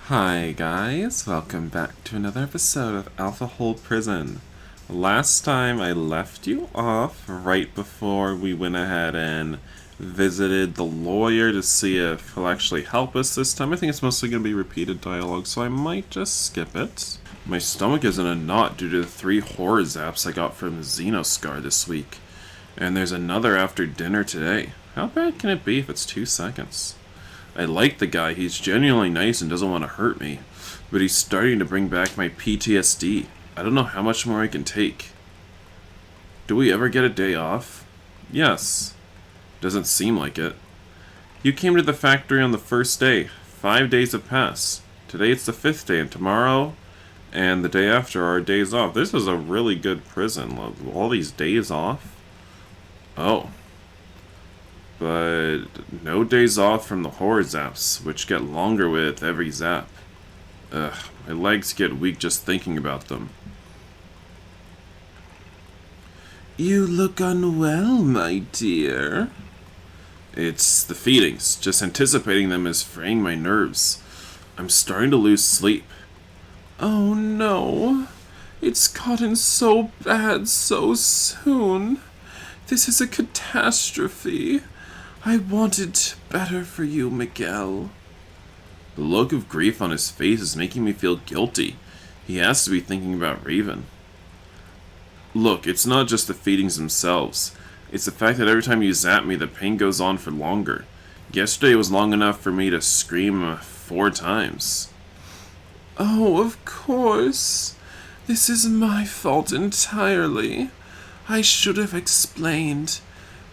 Hi guys, welcome back to another episode of Alpha Hold Prison. Last time I left you off right before we went ahead and visited the lawyer to see if he'll actually help us this time. I think it's mostly going to be repeated dialogue, so I might just skip it. My stomach is in a knot due to the 3 horror zaps I got from Xenoscar this week. And there's another after dinner today. How bad can it be if it's 2 seconds? I like the guy, he's genuinely nice and doesn't want to hurt me, but he's starting to bring back my PTSD. I don't know how much more I can take. Do we ever get a day off? Yes. Doesn't seem like it. You came to the factory on the first day. 5 days have passed. Today it's the 5th day, and tomorrow and the day after are days off. This is a really good prison. All these days off? Oh. But no days off from the horror zaps, which get longer with every zap. Ugh, my legs get weak just thinking about them. You look unwell, my dear. It's the feedings. Just anticipating them is fraying my nerves. I'm starting to lose sleep. Oh no. It's gotten so bad so soon. This is a catastrophe. I wanted better for you, Miguel. The look of grief on his face is making me feel guilty. He has to be thinking about Raven. Look, it's not just the feedings themselves. It's the fact that every time you zap me, the pain goes on for longer. Yesterday was long enough for me to scream 4 times. Oh, of course. This is my fault entirely. I should have explained.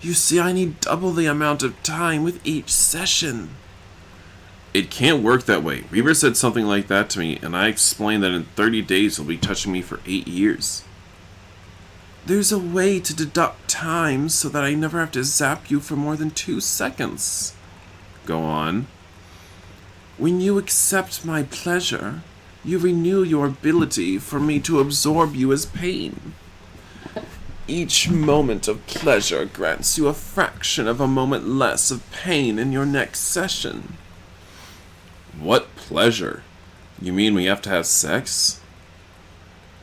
You see, I need double the amount of time with each session. It can't work that way. Reaver said something like that to me, and I explained that in 30 days he'll be touching me for 8 years. There's a way to deduct time so that I never have to zap you for more than 2 seconds. Go on. When you accept my pleasure, you renew your ability for me to absorb you as pain. Each moment of pleasure grants you a fraction of a moment less of pain in your next session. What pleasure? You mean we have to have sex?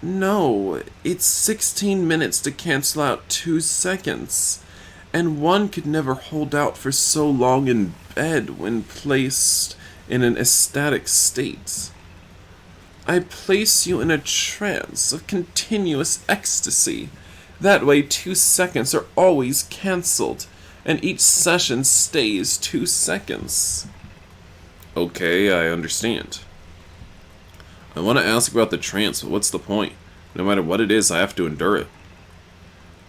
No, it's 16 minutes to cancel out 2 seconds, and one could never hold out for so long in bed when placed in an ecstatic state. I place you in a trance of continuous ecstasy. That way 2 seconds are always cancelled, and each session stays 2 seconds. Okay, I understand. I want to ask about the trance, but what's the point? No matter what it is, I have to endure it.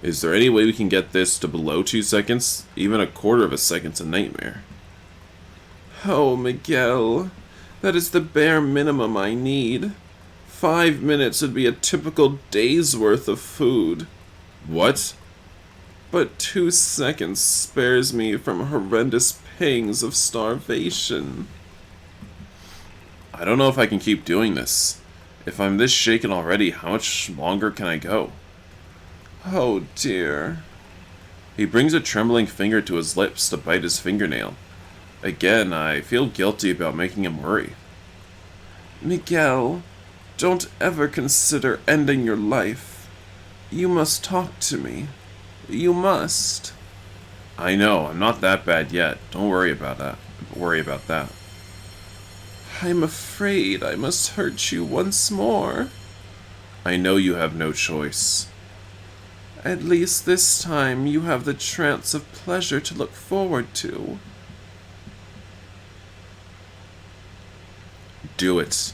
Is there any way we can get this to below 2 seconds? Even a quarter of a second's a nightmare. Oh, Miguel, that is the bare minimum I need. 5 minutes would be a typical day's worth of food. What? But 2 seconds spares me from horrendous pangs of starvation. I don't know if I can keep doing this. If I'm this shaken already, how much longer can I go? Oh dear. He brings a trembling finger to his lips to bite his fingernail. Again, I feel guilty about making him worry. Miguel, don't ever consider ending your life. You must talk to me. You must. I know, I'm not that bad yet. Don't worry about that. I'm afraid I must hurt you once more. I know you have no choice. At least this time you have the trance of pleasure to look forward to. Do it.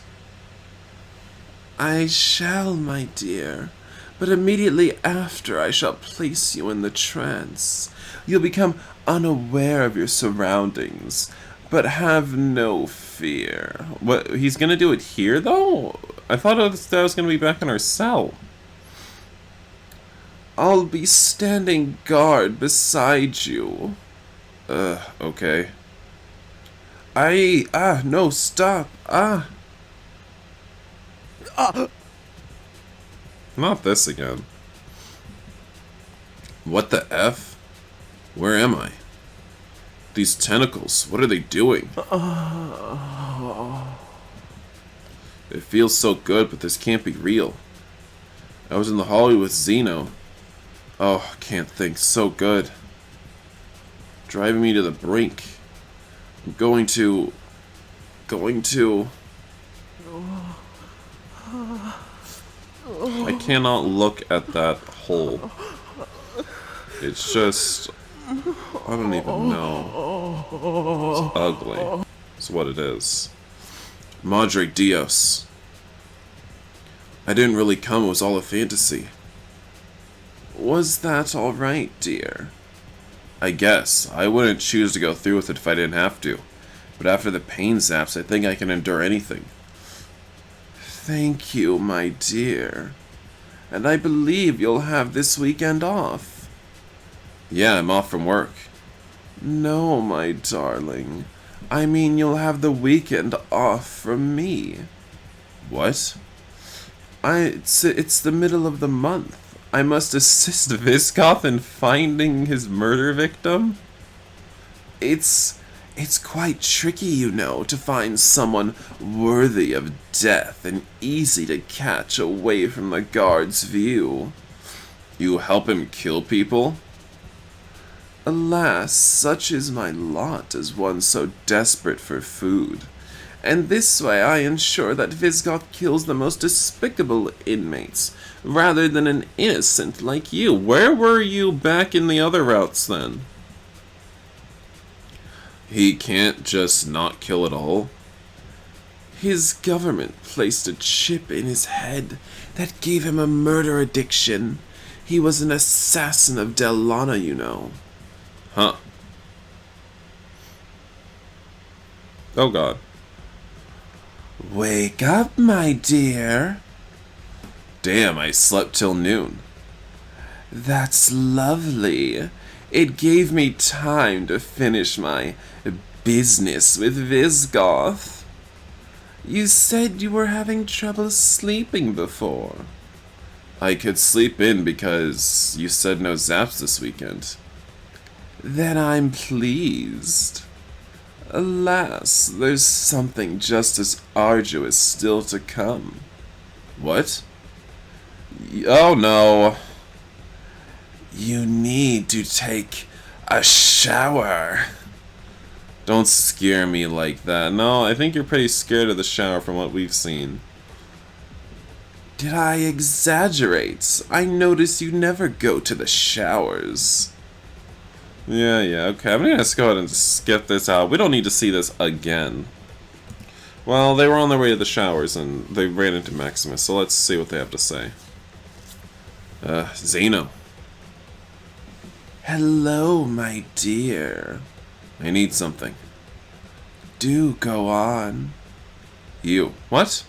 I shall, my dear. But immediately after I shall place you in the trance. You'll become unaware of your surroundings, but have no fear. What, he's gonna do it here, though? I thought that was gonna be back in our cell. I'll be standing guard beside you. Okay. No, stop. Not this again. What the F? Where am I? These tentacles, what are they doing? It feels so good, but this can't be real. I was in the hallway with Zeno. Oh, I can't think. So good. Driving me to the brink. I'm going to... I cannot look at that hole. It's just... I don't even know. It's ugly. It's what it is. Madre Dios. I didn't really come, it was all a fantasy. Was that alright, dear? I guess. I wouldn't choose to go through with it if I didn't have to. But after the pain zaps, I think I can endure anything. Thank you, my dear. And I believe you'll have this weekend off. Yeah, I'm off from work. No, my darling. I mean you'll have the weekend off from me. What? It's the middle of the month. I must assist Viscoth in finding his murder victim. It's quite tricky, you know, to find someone worthy of death and easy to catch away from the guard's view. You help him kill people? Alas, such is my lot as one so desperate for food. And this way I ensure that Viscoth kills the most despicable inmates, rather than an innocent like you. Where were you back in the other routes, then? He can't just not kill at all? His government placed a chip in his head that gave him a murder addiction. He was an assassin of Delana, you know. Huh. Oh god. Wake up, my dear. Damn, I slept till noon. That's lovely. It gave me time to finish my business with Viscoth. You said you were having trouble sleeping before. I could sleep in because you said no zaps this weekend. Then I'm pleased. Alas, there's something just as arduous still to come. What? Oh no. You need to take a shower. Don't scare me like that. No, I think you're pretty scared of the shower from what we've seen. Did I exaggerate? I notice you never go to the showers. Yeah, okay. I'm gonna just go ahead and skip this out. We don't need to see this again. Well, they were on their way to the showers and they ran into Maximus, so let's see what they have to say. Zeno. Hello, my dear. I need something. Do go on. You. What?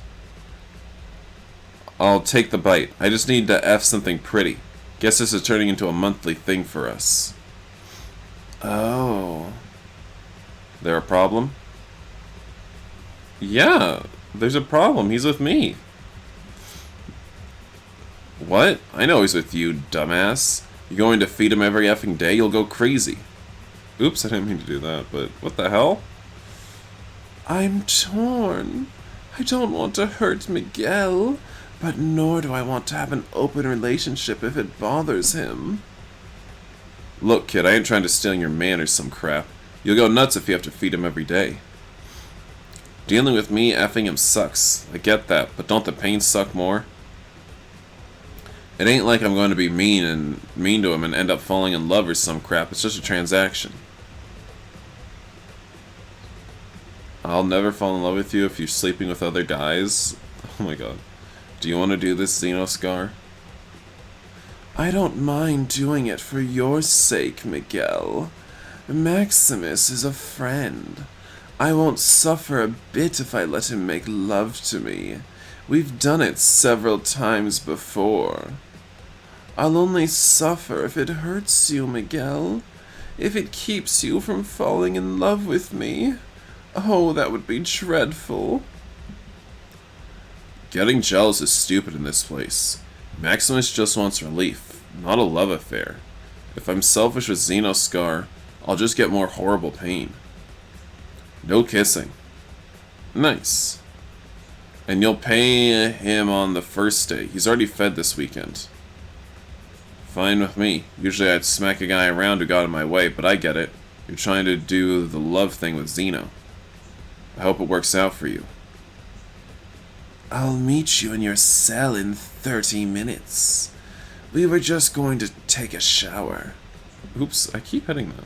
I'll take the bite. I just need to F something pretty. Guess this is turning into a monthly thing for us. Oh. There a problem? Yeah, there's a problem. He's with me. What? I know he's with you, dumbass. You're going to feed him every effing day? You'll go crazy. Oops, I didn't mean to do that, but what the hell? I'm torn. I don't want to hurt Miguel, but nor do I want to have an open relationship if it bothers him. Look, kid, I ain't trying to steal your man or some crap. You'll go nuts if you have to feed him every day. Dealing with me, effing him sucks. I get that, but don't the pain suck more? It ain't like I'm going to be mean to him and end up falling in love or some crap. It's just a transaction. I'll never fall in love with you if you're sleeping with other guys. Oh my god. Do you want to do this, Xenoscar? I don't mind doing it for your sake, Miguel. Maximus is a friend. I won't suffer a bit if I let him make love to me. We've done it several times before. I'll only suffer if it hurts you, Miguel. If it keeps you from falling in love with me. Oh, that would be dreadful. Getting jealous is stupid in this place. Maximus just wants relief, not a love affair. If I'm selfish with Xenoscar, I'll just get more horrible pain. No kissing. Nice. And you'll pay him on the first day. He's already fed this weekend. Fine with me. Usually I'd smack a guy around who got in my way, but I get it. You're trying to do the love thing with Zeno. I hope it works out for you. I'll meet you in your cell in 30 minutes. We were just going to take a shower. Oops, I keep hitting that.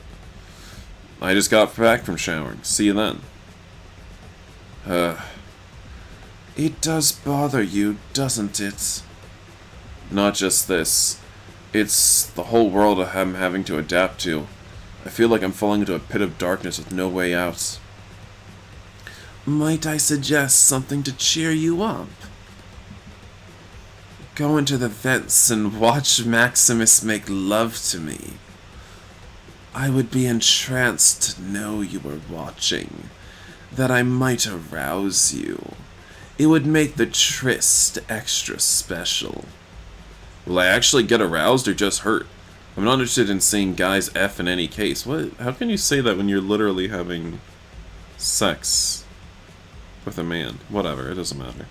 I just got back from showering. See you then. It does bother you, doesn't it? Not just this. It's the whole world I'm having to adapt to. I feel like I'm falling into a pit of darkness with no way out. Might I suggest something to cheer you up? Go into the vents and watch Maximus make love to me. I would be entranced to know you were watching, that I might arouse you. It would make the tryst extra special. Will I actually get aroused or just hurt? I'm not interested in seeing guys F in any case. What? How can you say that when you're literally having sex with a man? Whatever, it doesn't matter.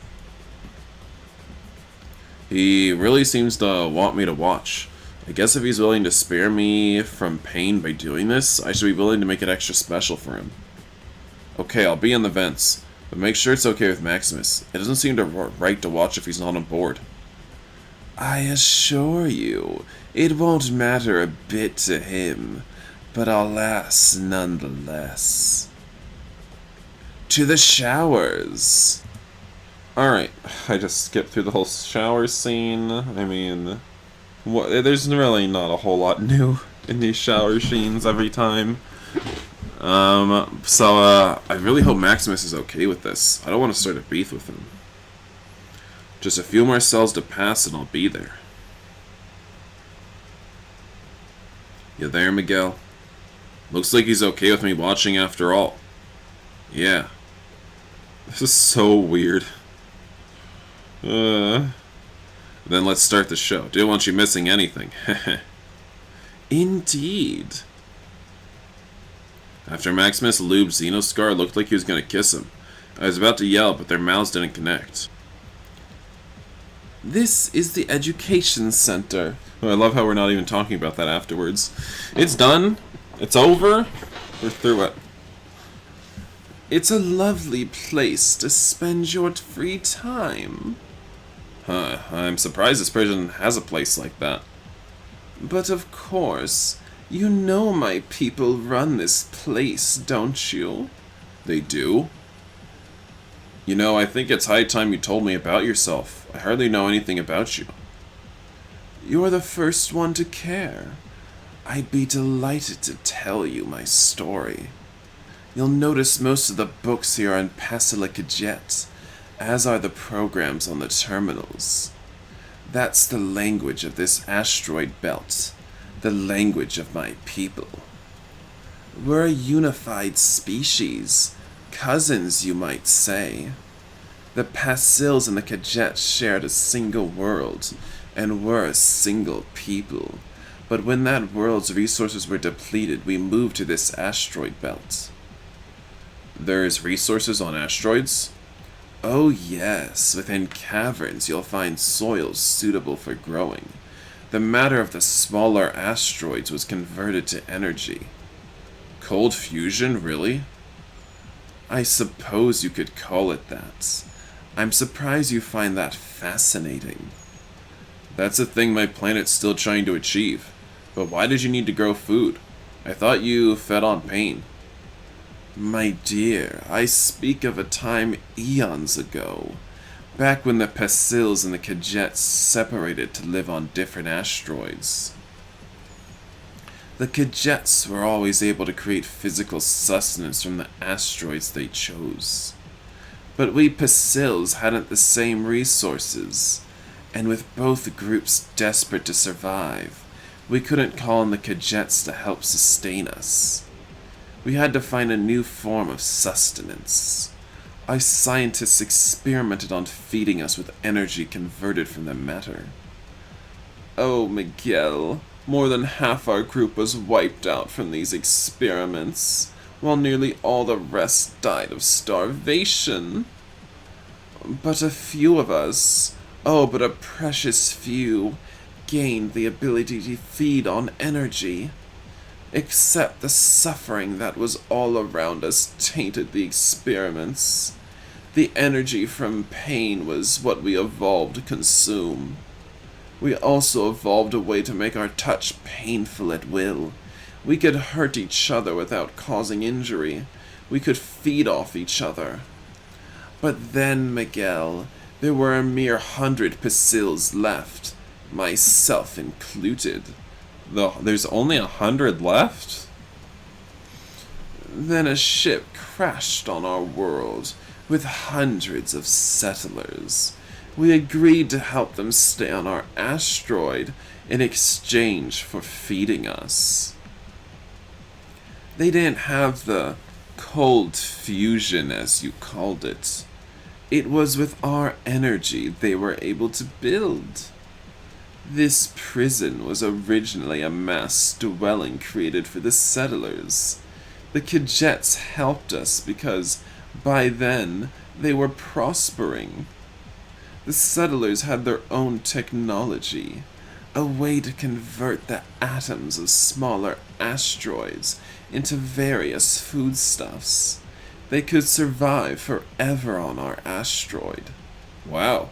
He really seems to want me to watch. I guess if he's willing to spare me from pain by doing this, I should be willing to make it extra special for him. Okay, I'll be in the vents, but make sure it's okay with Maximus. It doesn't seem right to watch if he's not on board. I assure you, it won't matter a bit to him, but alas, nonetheless. To the showers! Alright, I just skipped through the whole shower scene. I mean, there's really not a whole lot new in these shower scenes every time. I really hope Maximus is okay with this. I don't want to start a beef with him. Just a few more cells to pass and I'll be there. You there, Miguel? Looks like he's okay with me watching after all. Yeah. This is so weird. Then let's start the show. Didn't want you missing anything. Indeed. After Maximus lubed Xenoscar, it looked like he was going to kiss him. I was about to yell, but their mouths didn't connect. This is the education center. Oh, I love how we're not even talking about that afterwards. It's done. It's over. We're through it. It's a lovely place to spend your free time. Huh, I'm surprised this prison has a place like that. But of course, you know my people run this place, don't you? They do? You know, I think it's high time you told me about yourself. I hardly know anything about you. You're the first one to care. I'd be delighted to tell you my story. You'll notice most of the books here are in Pasilicajet, as are the programs on the terminals. That's the language of this asteroid belt, the language of my people. We're a unified species, cousins you might say. The Pasils and the Cajet shared a single world, and were a single people. But when that world's resources were depleted, we moved to this asteroid belt. There's resources on asteroids? Oh yes, within caverns you'll find soils suitable for growing. The matter of the smaller asteroids was converted to energy. Cold fusion, really? I suppose you could call it that. I'm surprised you find that fascinating. That's a thing my planet's still trying to achieve. But why did you need to grow food? I thought you fed on pain. My dear, I speak of a time eons ago, back when the Pasils and the Cadets separated to live on different asteroids. The Cadets were always able to create physical sustenance from the asteroids they chose. But we Pasils hadn't the same resources, and with both groups desperate to survive, we couldn't call on the Cadets to help sustain us. We had to find a new form of sustenance. Our scientists experimented on feeding us with energy converted from the matter. Oh, Miguel, more than half our group was wiped out from these experiments, while nearly all the rest died of starvation. But a few of us, oh, but a precious few, gained the ability to feed on energy. Except the suffering that was all around us tainted the experiments. The energy from pain was what we evolved to consume. We also evolved a way to make our touch painful at will. We could hurt each other without causing injury. We could feed off each other. But then, Miguel, there were a mere 100 bacilles left, myself included. There's only 100 left? Then a ship crashed on our world with hundreds of settlers. We agreed to help them stay on our asteroid in exchange for feeding us. They didn't have the cold fusion, as you called it. It was with our energy they were able to build. This prison was originally a mass dwelling created for the settlers. The cadets helped us because, by then, they were prospering. The settlers had their own technology, a way to convert the atoms of smaller asteroids into various foodstuffs. They could survive forever on our asteroid. Wow.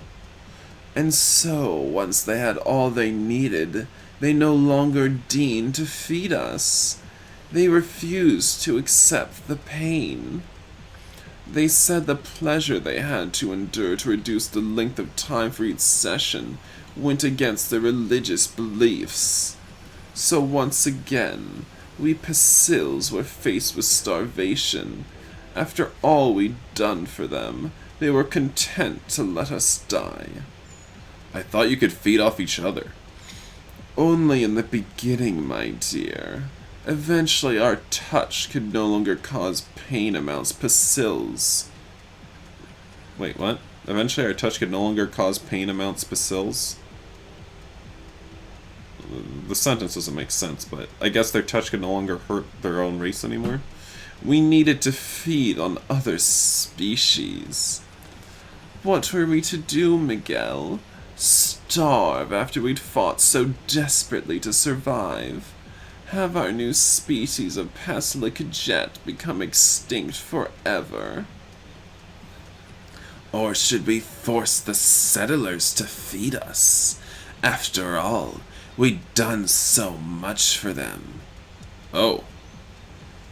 And so, once they had all they needed, they no longer deigned to feed us. They refused to accept the pain. They said the pleasure they had to endure to reduce the length of time for each session went against their religious beliefs. So once again, we bacilles were faced with starvation. After all we'd done for them, they were content to let us die. I thought you could feed off each other. Only in the beginning, my dear. Eventually our touch could no longer cause pain amounts bacilles. Wait, what? Eventually our touch could no longer cause pain amounts bacilles? The sentence doesn't make sense, but I guess their touch could no longer hurt their own race anymore. We needed to feed on other species. What were we to do, Miguel? Starve after we'd fought so desperately to survive? Have our new species of Paslicajet become extinct forever? Or should we force the settlers to feed us? After all, we'd done so much for them. Oh.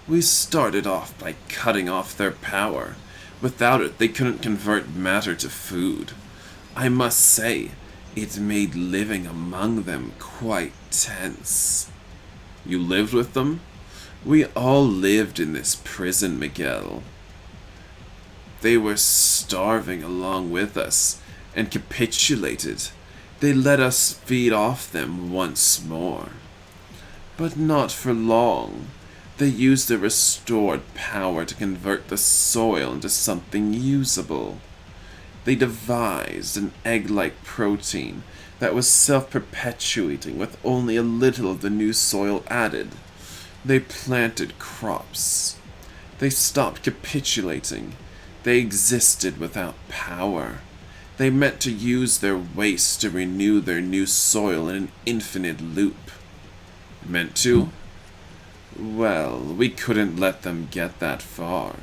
We started off by cutting off their power. Without it, they couldn't convert matter to food. I must say, it made living among them quite tense. You lived with them? We all lived in this prison, Miguel. They were starving along with us, and capitulated. They let us feed off them once more. But not for long. They used their restored power to convert the soil into something usable. They devised an egg-like protein that was self-perpetuating with only a little of the new soil added. They planted crops. They stopped capitulating. They existed without power. They meant to use their waste to renew their new soil in an infinite loop. Meant to? Well, we couldn't let them get that far.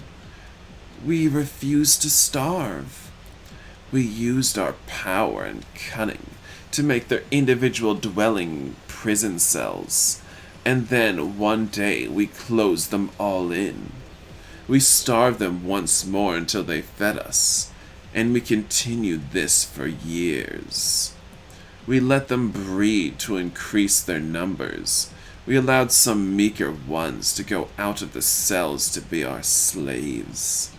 We refused to starve. We used our power and cunning to make their individual dwelling prison cells, and then one day we closed them all in. We starved them once more until they fed us, and we continued this for years. We let them breed to increase their numbers. We allowed some meeker ones to go out of the cells to be our slaves.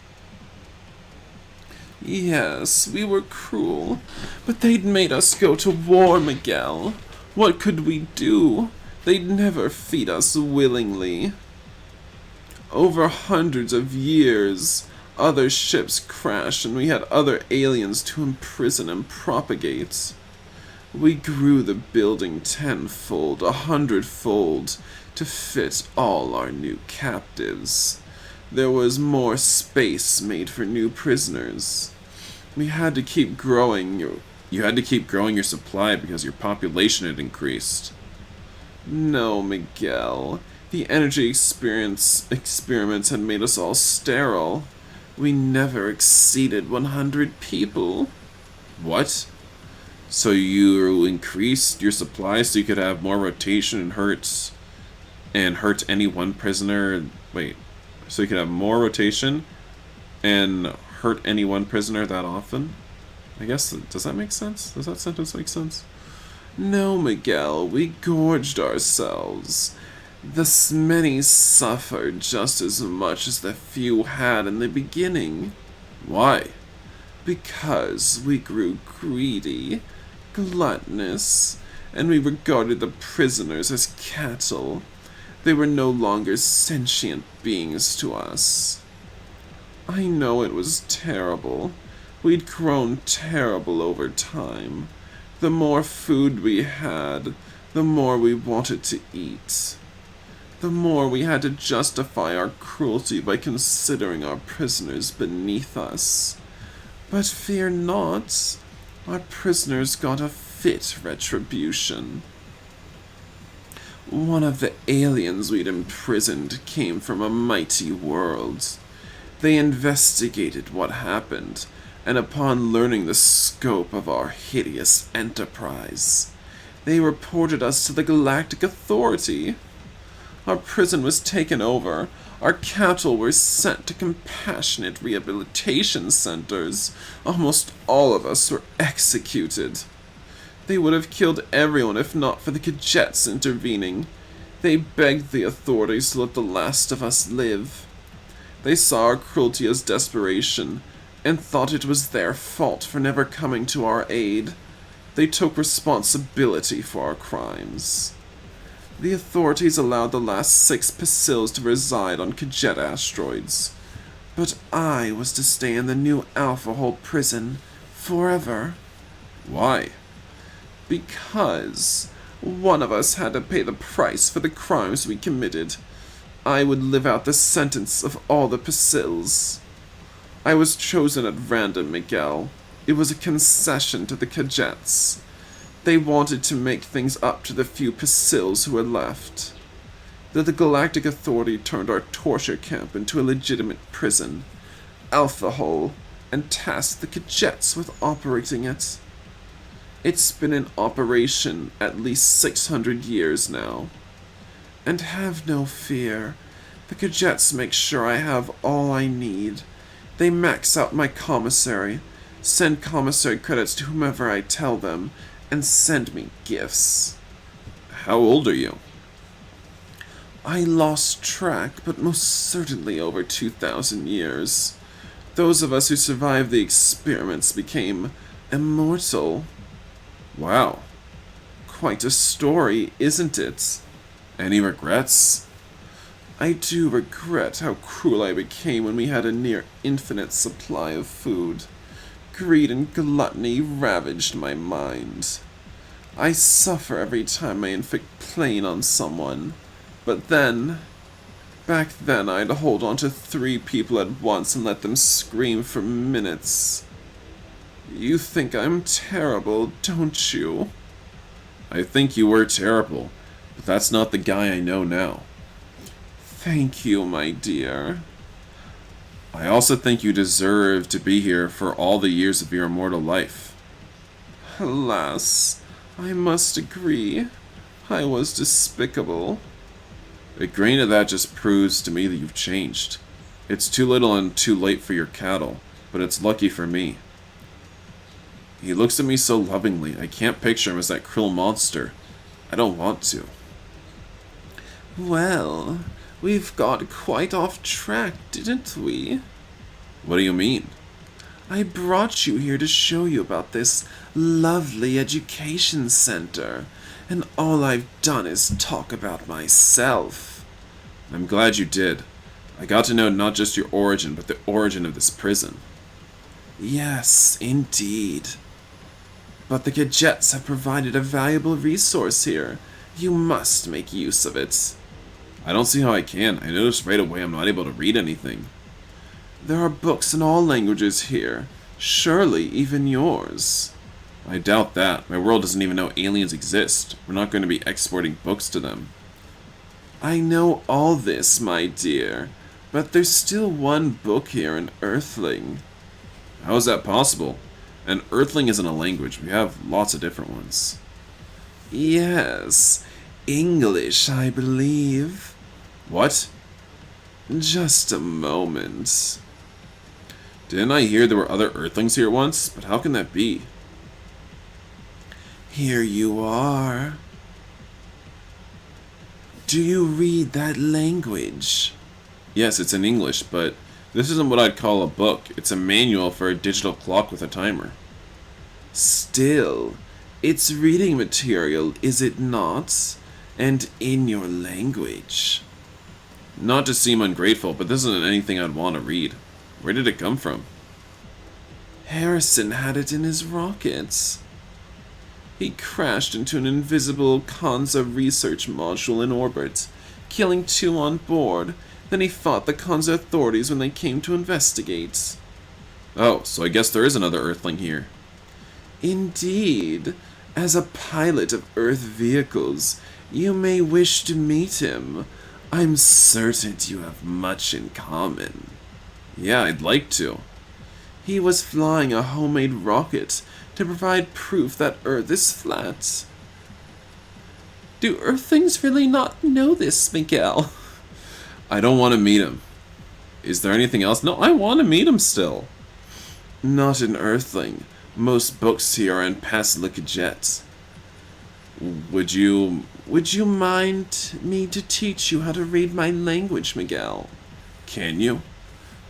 Yes, we were cruel, but they'd made us go to war, Miguel. What could we do? They'd never feed us willingly. Over hundreds of years, other ships crashed and we had other aliens to imprison and propagate. We grew the building 10-fold, 100-fold, to fit all our new captives. There was more space made for new prisoners. We had to keep growing. You had to keep growing your supply because your population had increased. No, Miguel. The energy experiments had made us all sterile. We never exceeded 100 people. What? So you increased your supply so you could have more rotation and hurt any one prisoner. Wait, so you could have more rotation and hurt any one prisoner that often? I guess, does that make sense? Does that sentence make sense? No, Miguel, we gorged ourselves. The many suffered just as much as the few had in the beginning. Why? Because we grew greedy, gluttonous, and we regarded the prisoners as cattle. They were no longer sentient beings to us. I know it was terrible. We'd grown terrible over time. The more food we had, the more we wanted to eat. The more we had to justify our cruelty by considering our prisoners beneath us. But fear not, our prisoners got a fit retribution. One of the aliens we'd imprisoned came from a mighty world. They investigated what happened, and upon learning the scope of our hideous enterprise, they reported us to the Galactic Authority. Our prison was taken over, our cattle were sent to compassionate rehabilitation centers. Almost all of us were executed. They would have killed everyone if not for the Cadets intervening. They begged the authorities to let the last of us live. They saw our cruelty as desperation, and thought it was their fault for never coming to our aid. They took responsibility for our crimes. The authorities allowed the last 6 Pacils to reside on Cadet asteroids, but I was to stay in the new Alpha Hole prison forever. Why? Because one of us had to pay the price for the crimes we committed. I would live out the sentence of all the Pacils. I was chosen at random, Miguel. It was a concession to the Cadets. They wanted to make things up to the few Pacils who were left. The Galactic Authority turned our torture camp into a legitimate prison, Alpha Hole, and tasked the Cadets with operating it. It's been in operation at least 600 years now. And have no fear, the Cadets make sure I have all I need. They max out my commissary, send commissary credits to whomever I tell them, and send me gifts. How old are you? I lost track, but most certainly over 2,000 years. Those of us who survived the experiments became immortal. Wow. Quite a story, isn't it? Any regrets? I do regret how cruel I became when we had a near infinite supply of food. Greed and gluttony ravaged my mind. I suffer every time I inflict pain on someone. But then, back then I'd hold on to 3 people at once and let them scream for minutes. You think I'm terrible, don't you? I think you were terrible, but that's not the guy I know now. Thank you, my dear. I also think you deserve to be here for all the years of your immortal life. Alas, I must agree. I was despicable. Agreeing to that just proves to me that you've changed. It's too little and too late for your cattle, but it's lucky for me. He looks at me so lovingly, I can't picture him as that cruel monster. I don't want to. Well, we've got quite off track, didn't we? What do you mean? I brought you here to show you about this lovely education center, and all I've done is talk about myself. I'm glad you did. I got to know not just your origin, but the origin of this prison. Yes, indeed. But the Cadets have provided a valuable resource here. You must make use of it. I don't see how I can. I noticed right away I'm not able to read anything. There are books in all languages here. Surely even yours. I doubt that. My world doesn't even know aliens exist. We're not going to be exporting books to them. I know all this, my dear, but there's still one book here in Earthling. How is that possible? An Earthling isn't a language. We have lots of different ones. Yes, English, I believe. What? Just a moment. Didn't I hear there were other Earthlings here once? But how can that be? Here you are. Do you read that language? Yes, it's in English, but this isn't what I'd call a book. It's a manual for a digital clock with a timer. Still, it's reading material, is it not? And in your language. Not to seem ungrateful, but this isn't anything I'd want to read. Where did it come from? Harrison had it in his rockets. He crashed into an invisible Kanza research module in orbit, killing 2 on board. Then he fought the Kanza authorities when they came to investigate. Oh, so I guess there is another Earthling here. Indeed. As a pilot of Earth vehicles, you may wish to meet him. I'm certain you have much in common. Yeah, I'd like to. He was flying a homemade rocket to provide proof that Earth is flat. Do Earthlings really not know this, Miguel? I don't want to meet him. Is there anything else? No, I want to meet him still. Not an Earthling. Most books here are in Paslicajet. Would you mind me to teach you how to read my language, Miguel? Can you?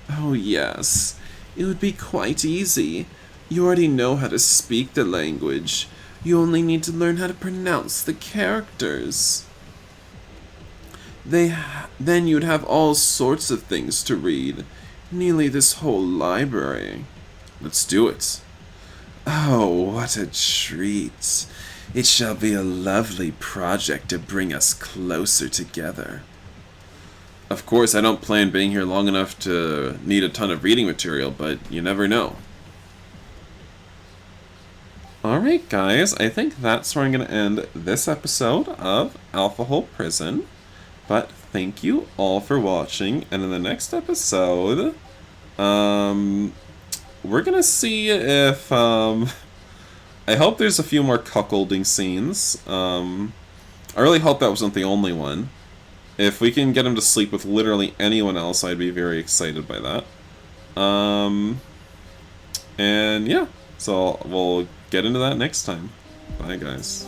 Oh yes, it would be quite easy. You already know how to speak the language. You only need to learn how to pronounce the characters. Then you'd have all sorts of things to read. Nearly this whole library. Let's do it. Oh, what a treat. It shall be a lovely project to bring us closer together. Of course, I don't plan being here long enough to need a ton of reading material, but you never know. Alright guys, I think that's where I'm going to end this episode of Alpha Hole Prison. But thank you all for watching, and in the next episode, we're going to see if, I hope there's a few more cuckolding scenes. I really hope that wasn't the only one. If we can get him to sleep with literally anyone else, I'd be very excited by that. And yeah, so we'll get into that next time. Bye, guys.